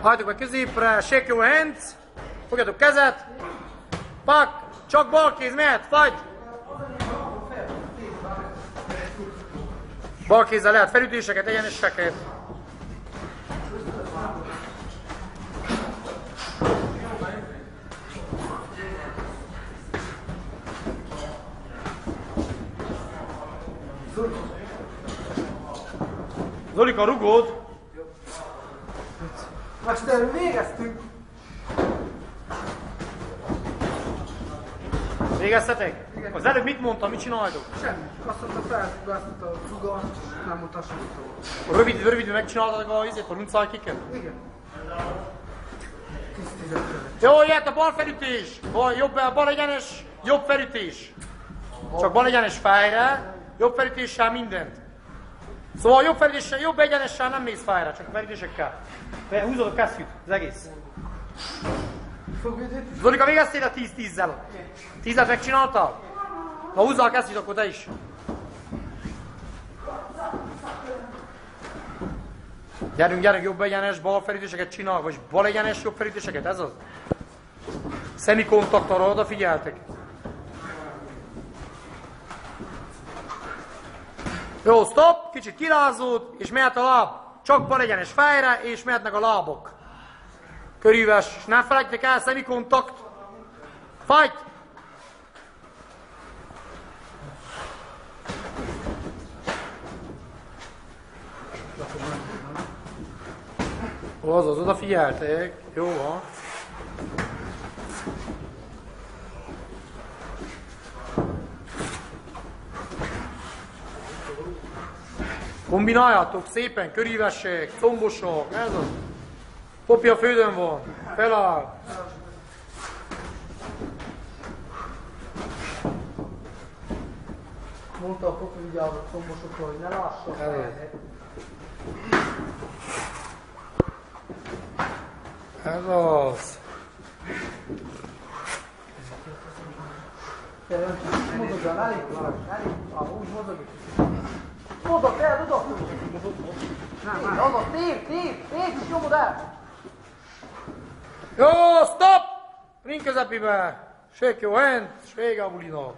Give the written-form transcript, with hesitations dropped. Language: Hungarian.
Hajtok be középre, shake your hands. Fogjatok kezet. Pak, csak bal kéz mehet, fagy. Bal kézzel lehet felütéseket, egyeneseket. Zolika, rugód! Mester, végeztünk! Végeztetek? Az előbb mit mondtam, mit csináltok? Semmi. Azt mondta felfüggesztett a zugat, nem mondta semmit. Rövidül megcsináltatok a runcájkiket? Igen. 10-15. Jó, jöhet a bal felütés! Bal egyenes, jobb felütés. Csak bal egyenes fejre, jobb felütéssel mindent. Szóval jobb felütéssel, jobb egyenessel nem mész fejre, csak felütésekkel. Húzod a kesztyűt, az egész. Zolika, végeztél a 10-10-zel? 10-et megcsináltál? Na húzzál a kesztyűt, akkor te is. Gyerünk, jobb egyenes, bal felütéseket csinál, vagy bal egyenes, jobb felütéseket, ez az? Szemikontaktorra odafigyeltek. Jó, stop, kicsit kirázód, és mehet a láb. Csak bal egyenes fejre, és mehetnek a lábok. Körülves, és ne felejtjék el, szemikontakt. Fight! Azaz, odafigyeltek. Jó van. Kombináljátok szépen, körívesek, combosok, ez az. Popi a földön van, feláll. Mondta a Popi vigyázz a combosokról, hogy ne lássak el. Ez az. Mozogjon, elég, úgy mozog is. Mozog el, oda! Nem, oda, tév, és nyomod el! Jó, stop! Ring közepébe. Shake your hand, shake a bulinak.